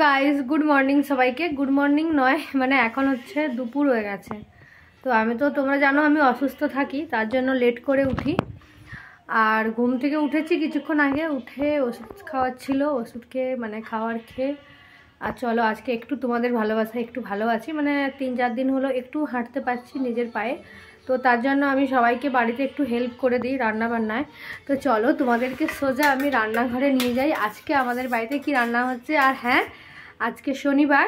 Guys good morning সবাইকে। Good morning নয়, মানে এখন হচ্ছে দুপুর হয়ে গেছে। তো আমি তো তোমরা জানো আমি অসুস্থ থাকি, তার জন্য লেট করে উঠি। আর ঘুম থেকে উঠেছি কিছুক্ষণ আগে, উঠে ওষুধ খাওয়াচ্ছিল, ওষুধ খেয়ে মানে খাওয়ার খেয়ে আর চলো আজকে একটু তোমাদের ভালোবাসা একটু ভালো আছি, মানে 3-4 দিন হলো একটু হাঁটতে পারছি নিজের পায়ে। তো তার জন্য আমি সবাইকে বাড়িতে একটু হেল্প করে দিই রান্না বান্নায়। তো চলো তোমাদেরকে সোজা আমি রান্নাঘরে নিয়ে যাই, আজকে আমাদের বাড়িতে কি রান্না হচ্ছে। আর হ্যাঁ, আজকে শনিবার।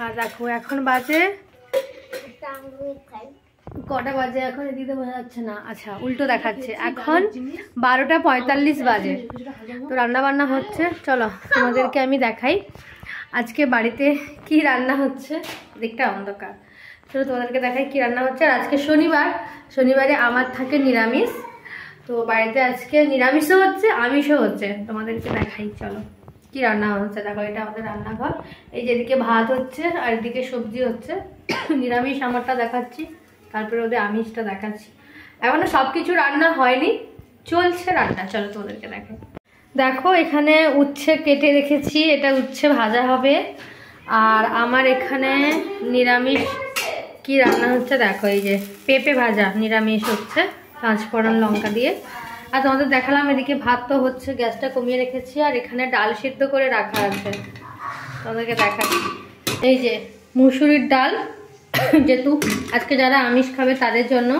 আর দেখো এখন বাজে কটা বাজে এখন এদিকে বোঝা যাচ্ছে না, আচ্ছা উল্টো দেখাচ্ছে, এখন 12:45 বাজে। তো রান্না বান্না হচ্ছে, চলো তোমাদেরকে আমি দেখাই আজকে বাড়িতে কি রান্না হচ্ছে। দিকটা অন্ধকার, চলো তোমাদেরকে দেখাই কি রান্না হচ্ছে। আর আজকে শনিবার, শনিবারে আমার থাকে নিরামিষ, তো বাড়িতে আজকে নিরামিষও হচ্ছে আমিষও হচ্ছে, তোমাদেরকে দেখাই চলো কি রান্না হচ্ছে। দেখো এটা আমাদের রান্নাঘর, এই যেদিকে ভাত হচ্ছে আর এদিকে সবজি হচ্ছে। নিরামিষ আমারটা দেখাচ্ছি, তারপরে ওদের আমিষটা দেখাচ্ছি। এখনো সব কিছু রান্না হয়নি, চলছে রান্না, চলো তোমাদেরকে দেখাই। দেখো এখানে উচ্ছে কেটে রেখেছি, এটা উচ্ছে ভাজা হবে। আর আমার এখানে নিরামিষ কি রান্না হচ্ছে দেখো, এই যে পেঁপে ভাজা নিরামিষ হচ্ছে 5 ফোড়ন লঙ্কা দিয়ে। আর তোমাদের দেখালাম এদিকে ভাত তো হচ্ছে, গ্যাসটা কমিয়ে রেখেছি। আর এখানে ডাল সিদ্ধ করে রাখা আছে, তোমাদেরকে দেখাচ্ছি। এই যে মুসুরির ডাল, যেহেতু আজকে যারা আমিষ খাবে তাদের জন্য।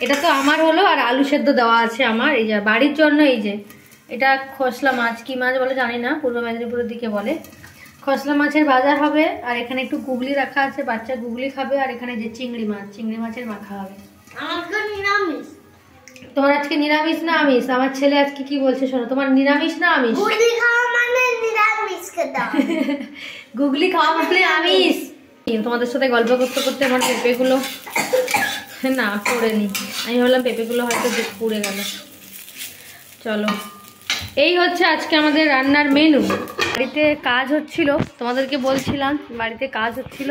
এটা তো আমার হলো, আর আলু সেদ্ধ দেওয়া আছে আমার এই যে বাড়ির জন্য। এই যে এটা খসলা মাছ, কি মাছ বলে জানি না, পূর্ব মেদিনীপুরের দিকে বলে। খসলা মাছের ভাজা হবে। আর এখানে একটু গুগলি রাখা আছে, বাচ্চা গুগলি খাবে। আর এখানে যে চিংড়ি মাছ, চিংড়ি মাছের মাখা হবে। তোমার আজকে নিরামিষ না আমিষ? আমার ছেলে আজকে কি বলছে শোনো, তোমার নিরামিষ না আমিষ? গুগলি খাওয়া মানে নিরামিষ খেতে হবে। গুগলি খাওয়া মানে আমিষ। তোমাদের সাথে গল্প করতে করতে আমার পেঁপেগুলো না পড়েনি, আমি ভাবলাম পেঁপেগুলো হয়তো পুড়ে গেল। চলো এই হচ্ছে আজকে আমাদের রান্নার মেনু। বাড়িতে কাজ হচ্ছিল, তোমাদেরকে বলছিলাম বাড়িতে কাজ হচ্ছিল।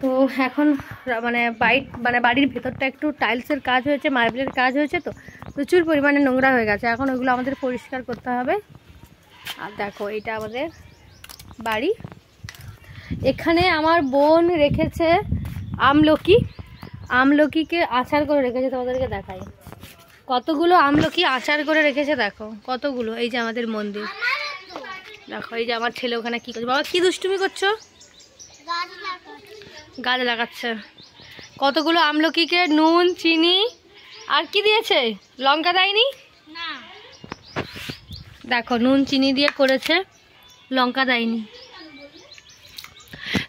তো এখন মানে বাড়ির ভেতরটা একটু টাইলসের কাজ হয়েছে, মার্বেলের কাজ হয়েছে, তো প্রচুর পরিমাণে নোংরা হয়ে গেছে, এখন ওইগুলো আমাদের পরিষ্কার করতে হবে। আর দেখো এটা আমাদের বাড়ি। এখানে আমার বোন রেখেছে আমলকি, আমলকিকে আচার করে রেখেছে, তোমাদেরকে দেখাই কতগুলো আমলকি আচার করে রেখেছে। দেখো কতগুলো, এই যে আমাদের মন্দির। দেখো এই যে আমার ছেলে ওখানে কি করছে, বাবা কি দুষ্টুমি করছো? গাছ লাগাচ্ছে। কতগুলো আমলকিকে নুন চিনি আর কি দিয়েছে, লঙ্কা দেয়নি, দেখো নুন চিনি দিয়ে করেছে, লঙ্কা দেয়নি।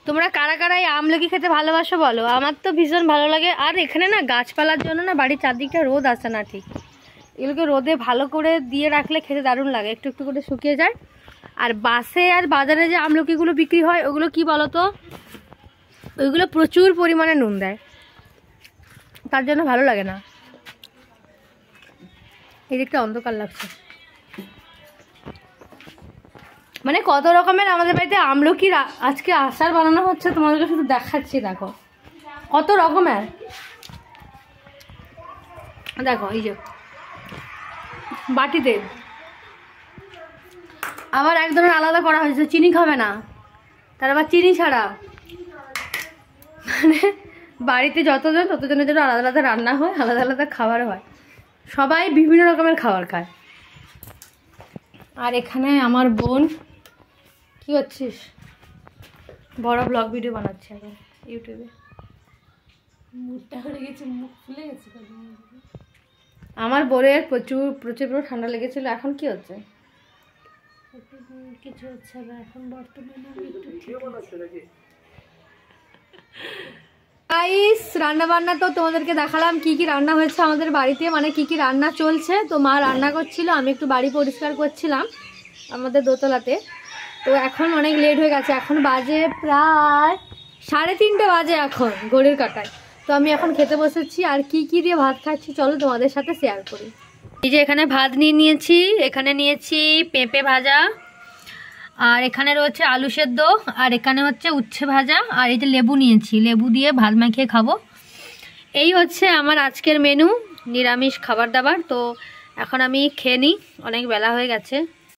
তোমরা কারা কারা এই আমলকি খেতে ভালোবাসো বলো? আমার তো ভীষণ ভালো লাগে। আর এখানে না গাছপালার জন্য না বাড়ির চারদিকটা রোদ আসে না ঠিক, এগুলোকে রোদে ভালো করে দিয়ে রাখলে খেতে দারুণ লাগে, একটু একটু করে শুকিয়ে যায়। আর বাসে আর বাজারে যে আমলকিগুলো বিক্রি হয় ওগুলো কি বলো তো, ওইগুলো প্রচুর পরিমাণে নুন দেয়, তার জন্য ভালো লাগে না। এই দিকটা অন্ধকার লাগছে, মানে কত রকমের আমাদের বাড়িতে আমলকির আজকে আচার বানানো হচ্ছে, তোমাদেরকে শুধু দেখাচ্ছি। দেখো কত রকমের, দেখো এই যে বাটিতে আবার এক ধরনের আলাদা করা হয়েছে, চিনি খাবে না, তার আবার চিনি ছাড়া। মানে বাড়িতে যতজন ততজনের জন্য আলাদা আলাদা রান্না হয়, আলাদা আলাদা খাবার হয়, সবাই বিভিন্ন রকমের খাবার খায়। আর এখানে আমার বোন কি করছিস? বড় ব্লগ ভিডিও বানাচ্ছে এখন ইউটিউবে। মুখটা হয়ে গেছে, মুখ ফুলে গেছে। আমার বোনের প্রচুর প্রচুর ঠান্ডা লেগেছিল, এখন কি হচ্ছে? কিছু হচ্ছে না এখন বর্তমানে। গাইস রান্না বান্না তো তোমাদেরকে দেখালাম কি কি রান্না হয়েছে আমাদের বাড়িতে, মানে কি কি রান্না চলছে। তো মা রান্না করছিল, আমি একটু বাড়ি পরিষ্কার করছিলাম আমাদের দোতলাতে। তো এখন অনেক লেট হয়ে গেছে, এখন বাজে প্রায় 3:30 বাজে এখন ঘড়ির কাঁটায়। তো আমি এখন খেতে বসেছি, আর কি কি দিয়ে ভাত খাচ্ছি চলো তোমাদের সাথে শেয়ার করি। এই যে এখানে ভাত নিয়েছি, এখানে নিয়েছি পেঁপে ভাজা, আর এখানে রয়েছে আলু সেদ্ধ, আর এখানে হচ্ছে উচ্ছে ভাজা, আর এই যে লেবু নিয়েছি, লেবু দিয়ে ভাত মাখিয়ে খাবো। এই হচ্ছে আমার আজকের মেনু, নিরামিষ খাবার দাবার। তো এখন আমি খেয়ে নিই, অনেক বেলা হয়ে গেছে।